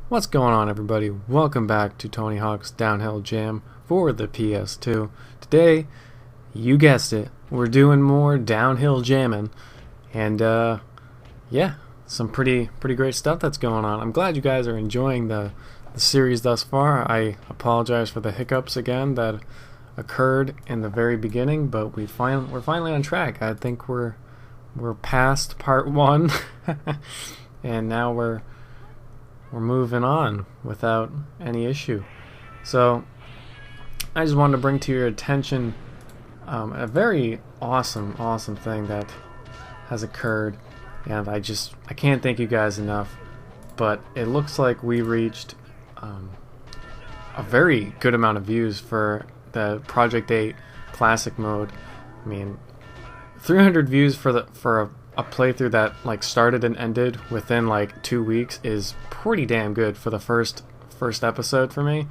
What's going on, everybody? Welcome back to Tony Hawk's Downhill Jam for the PS2. Today, you guessed it, we're doing more downhill jamming, and yeah, some pretty great stuff that's going on. I'm glad you guys are enjoying the series thus far. I apologize for the hiccups again that occurred in the very beginning, but we're finally on track. I think we're past part one, and now we're moving on without any issue. So I just wanted to bring to your attention a very awesome thing that has occurred, and I can't thank you guys enough. But it looks like we reached a very good amount of views for the Project 8 Classic mode. I mean, 300 views for a playthrough that like started and ended within like 2 weeks is pretty damn good for the first episode for me,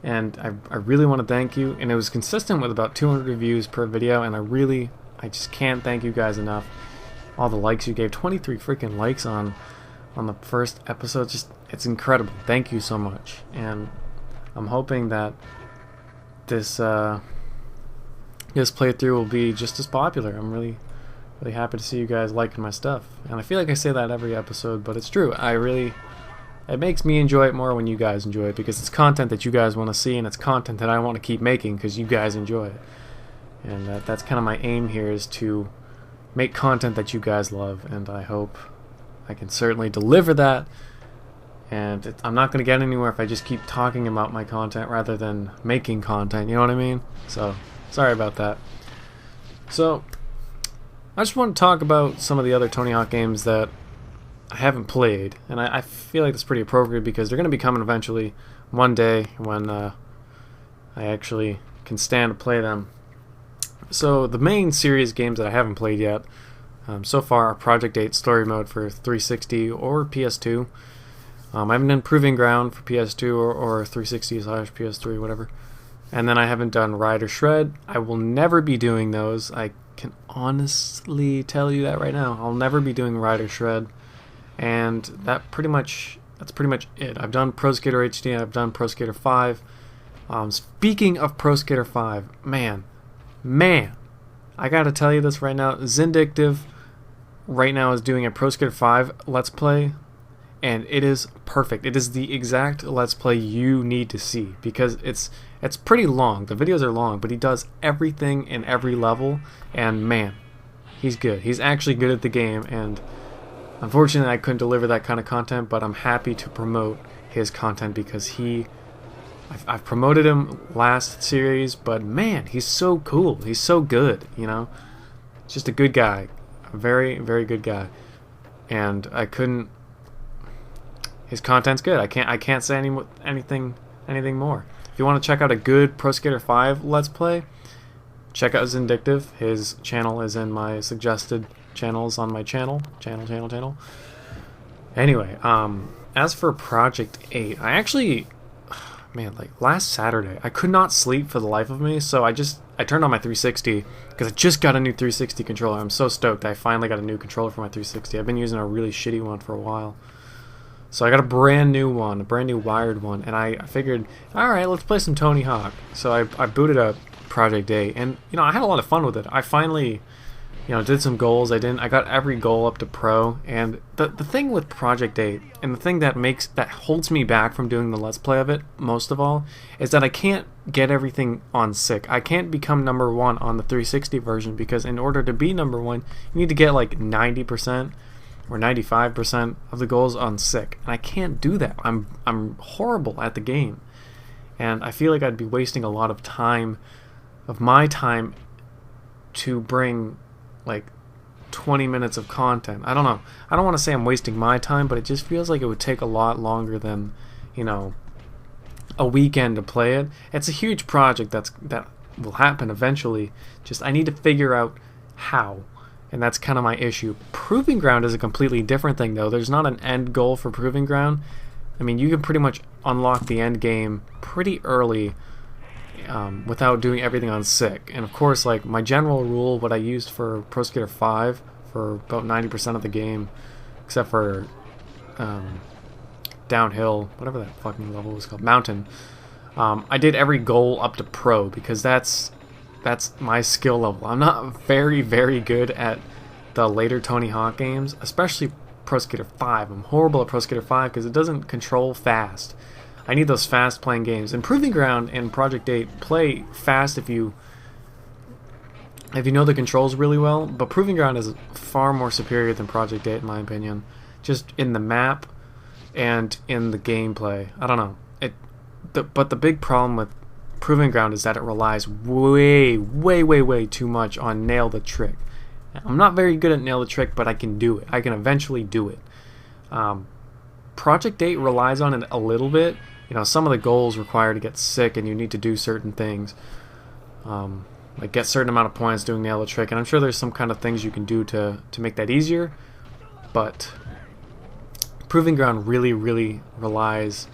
and I really want to thank you. And it was consistent with about 200 reviews per video, and I just can't thank you guys enough. All the likes you gave, 23 freaking likes on the first episode, just it's incredible. Thank you so much, and I'm hoping that this playthrough will be just as popular. I'm really happy to see you guys liking my stuff, and I feel like I say that every episode, but it's true. It makes me enjoy it more when you guys enjoy it, because it's content that you guys want to see, and it's content that I want to keep making because you guys enjoy it. And that's kind of my aim here, is to make content that you guys love, and I hope I can certainly deliver that. And I'm not going to get anywhere if I just keep talking about my content rather than making content, you know what I mean? So sorry about that. So I just want to talk about some of the other Tony Hawk games that I haven't played, and I feel like that's pretty appropriate because they're going to be coming eventually one day when I actually can stand to play them. So the main series games that I haven't played yet so far are Project 8 Story Mode for 360 or PS2. I haven't done Proving Ground for PS2 or 360/PS3, whatever. And then I haven't done Ride or Shred. I will never be doing those. I can honestly tell you that right now. I'll never be doing Ride or Shred. And that's pretty much it. I've done Pro Skater HD, I've done Pro Skater 5. Speaking of Pro Skater 5, man, I gotta tell you this right now. Zindictive right now is doing a Pro Skater 5 Let's Play, and it is perfect. It is the exact Let's Play you need to see, because it's pretty long. The videos are long, but he does everything in every level, and man, he's good. He's actually good at the game, and unfortunately I couldn't deliver that kind of content, but I'm happy to promote his content because I've promoted him last series, but man, he's so cool. He's so good, you know? Just a good guy. A very good guy. And his content's good. I can't say anything more. If you want to check out a good Pro Skater 5 Let's Play, check out Zindictive. His channel is in my suggested channels on my channel. Anyway, as for Project 8, I actually, man, like last Saturday, I could not sleep for the life of me, so I turned on my 360 because I just got a new 360 controller. I'm so stoked I finally got a new controller for my 360. I've been using a really shitty one for a while. So I got a brand new one, a brand new wired one, and I figured, alright, let's play some Tony Hawk. So I booted up Project 8, and I had a lot of fun with it. I finally did some goals. I got every goal up to pro, and the thing with Project 8, and the thing that holds me back from doing the Let's Play of it most of all, is that I can't get everything on sick. I can't become number 1 on the 360 version, because in order to be number 1, you need to get like 90% or 95% of the goals on sick, and I can't do that. I'm horrible at the game, and I feel like I'd be wasting a lot of my time to bring like 20 minutes of content. I don't know. I don't want to say I'm wasting my time, but it just feels like it would take a lot longer than, a weekend to play it. It's a huge project that will happen eventually. Just I need to figure out how, and that's kind of my issue. Proving Ground is a completely different thing, though. There's not an end goal for Proving Ground. I mean, you can pretty much unlock the end game pretty early without doing everything on sick. And of course, like my general rule, what I used for Pro Skater 5 for about 90% of the game, except for downhill, whatever that fucking level was called, mountain. I did every goal up to pro because that's my skill level. I'm not very, very good at the later Tony Hawk games, especially Pro Skater 5. I'm horrible at Pro Skater 5 because it doesn't control fast. I need those fast playing games. And Proving Ground and Project 8 play fast if you know the controls really well, but Proving Ground is far more superior than Project 8 in my opinion, just in the map and in the gameplay. I don't know. But the big problem with Proving Ground is that it relies way too much on nail the trick. I'm not very good at nail the trick, but I can do it. I can eventually do it. Project 8 relies on it a little bit. You know, some of the goals require to get sick and you need to do certain things. Like get certain amount of points doing nail the trick, and I'm sure there's some kind of things you can do to make that easier, but Proving Ground really relies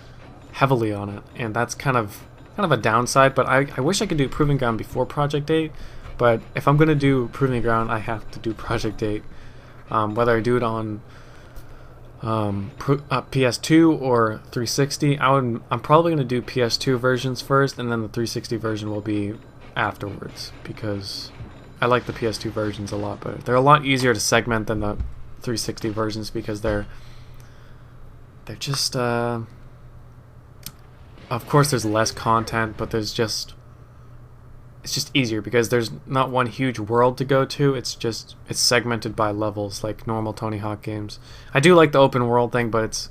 heavily on it, and that's kind of a downside. But I wish I could do Proving Ground before Project 8, but if I'm going to do Proving Ground, I have to do Project 8. Whether I do it on PS2 or 360, I'm probably going to do PS2 versions first, and then the 360 version will be afterwards, because I like the PS2 versions a lot better. They're a lot easier to segment than the 360 versions because they're just of course there's less content, but it's just easier because there's not one huge world to go to. It's segmented by levels like normal Tony Hawk games. I do like the open world thing, but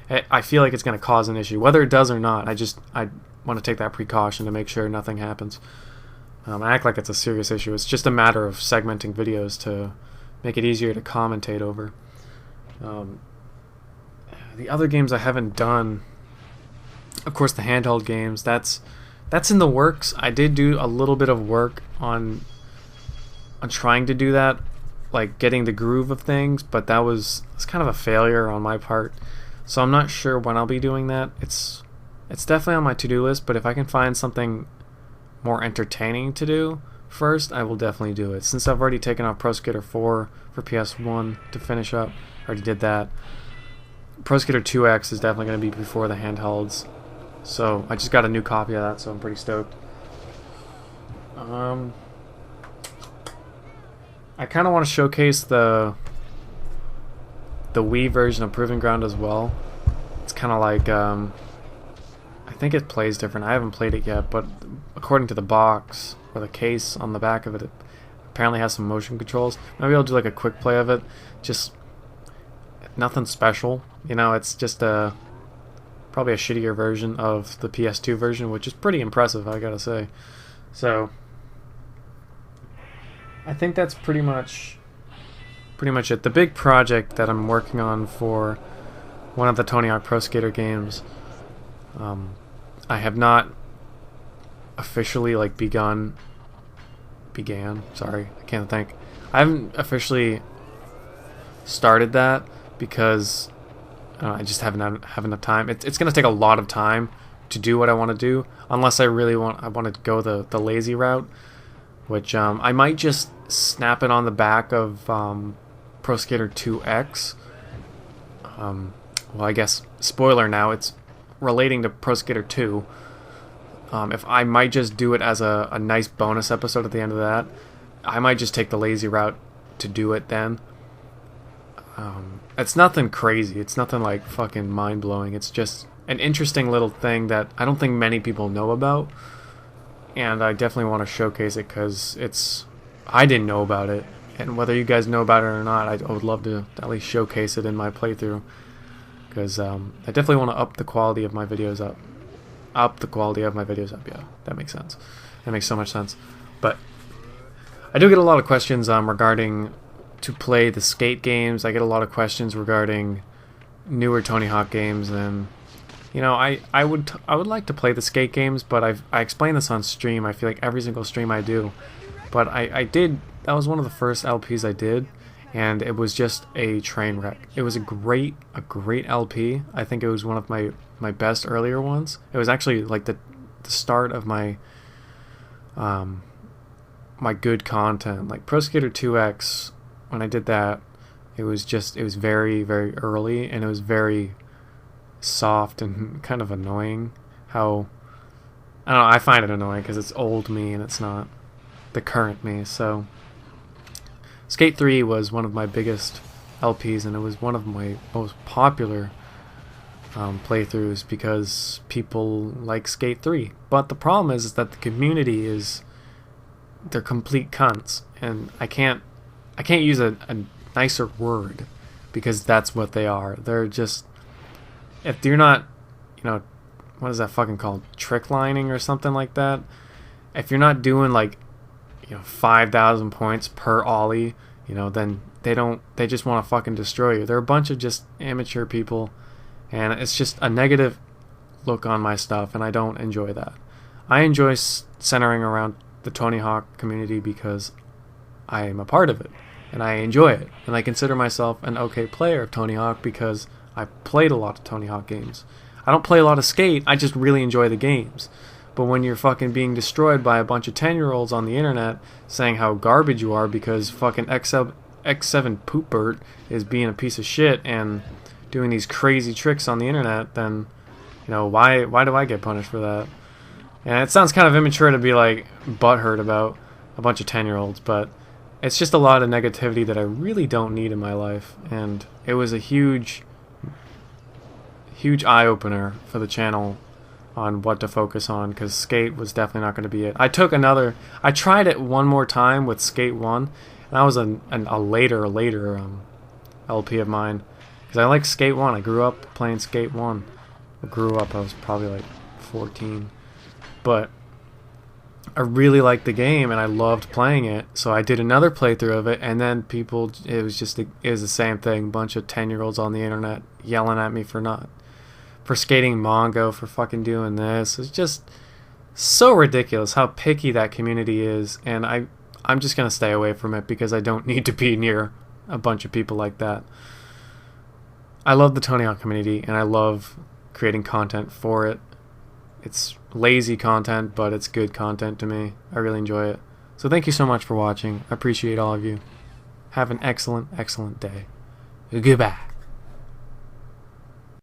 I feel like it's going to cause an issue. Whether it does or not, I want to take that precaution to make sure nothing happens. I act like it's a serious issue. It's just a matter of segmenting videos to make it easier to commentate over. The other games I haven't done, of course, the handheld games, that's in the works. I did do a little bit of work on trying to do that, like getting the groove of things, but it's kind of a failure on my part. So I'm not sure when I'll be doing that. It's definitely on my to-do list, but if I can find something more entertaining to do first, I will definitely do it. Since I've already taken off Pro Skater 4 for PS1 to finish up, I already did that. Pro Skater 2X is definitely going to be before the handhelds. So I just got a new copy of that, so I'm pretty stoked. I kind of want to showcase the Wii version of Proving Ground as well. It's kind of like I think it plays different. I haven't played it yet, but according to the box or the case on the back of it, it apparently has some motion controls. Maybe I'll do like a quick play of it. Just nothing special, you know. It's just probably a shittier version of the PS2 version, which is pretty impressive, I gotta say. So I think that's pretty much it. The big project that I'm working on for one of the Tony Hawk Pro Skater games, I have not officially began. Sorry, I can't think. I haven't officially started that because I just haven't have enough time. It's going to take a lot of time to do what I want to do, unless I want to go the lazy route, which I might just snap it on the back of Pro Skater 2X. Well, I guess spoiler now, it's relating to Pro Skater 2. If I might just do it as a nice bonus episode at the end of that, I might just take the lazy route to do it then. It's nothing crazy. It's nothing like fucking mind-blowing. It's just an interesting little thing that I don't think many people know about, and I definitely want to showcase it because I didn't know about it, and whether you guys know about it or not, I would love to at least showcase it in my playthrough, because I definitely want to up the quality of my videos up. Yeah, that makes sense. That makes so much sense. But I do get a lot of questions regarding to play the skate games. I get a lot of questions regarding newer Tony Hawk games, and you know, I would like to play the skate games, but I explain this on stream. I feel like every single stream I do, but I did. That was one of the first LPs I did, and it was just a train wreck. It was a great LP. I think it was one of my best earlier ones. It was actually like the start of my my good content. Like Pro Skater 2X, when I did that, it was very, very early, and it was very soft and kind of annoying. How, I don't know, I find it annoying because it's old me and it's not the current me. So Skate 3 was one of my biggest LPs, and it was one of my most popular playthroughs because people like Skate 3. But the problem is that the community they're complete cunts, and I can't use a nicer word because that's what they are. They're just, if you're not, what is that fucking called? Trick lining or something like that. If you're not doing 5,000 points per ollie, then they just want to fucking destroy you. They're a bunch of just amateur people, and it's just a negative look on my stuff, and I don't enjoy that. I enjoy centering around the Tony Hawk community because I am a part of it, and I enjoy it, and I consider myself an okay player of Tony Hawk because I played a lot of Tony Hawk games. I don't play a lot of Skate, I just really enjoy the games. But when you're fucking being destroyed by a bunch of 10-year-olds on the internet saying how garbage you are because fucking X7 Poopbert is being a piece of shit and doing these crazy tricks on the internet, then, why do I get punished for that? And it sounds kind of immature to be butthurt about a bunch of 10-year-olds, but it's just a lot of negativity that I really don't need in my life. And it was a huge eye-opener for the channel on what to focus on, because Skate was definitely not going to be it. I tried it one more time with Skate 1, and that was a later LP of mine, because I like Skate 1. I grew up playing Skate 1. I was probably 14. But I really liked the game, and I loved playing it, so I did another playthrough of it, and then it was the same thing. Bunch of 10-year-olds on the internet yelling at me for skating Mongo, for fucking doing this. It's just so ridiculous how picky that community is, and I'm just gonna stay away from it because I don't need to be near a bunch of people like that. I love the Tony Hawk community, and I love creating content for it. It's lazy content, but it's good content to me. I really enjoy it. So thank you so much for watching. I appreciate all of you. Have an excellent, excellent day. Goodbye.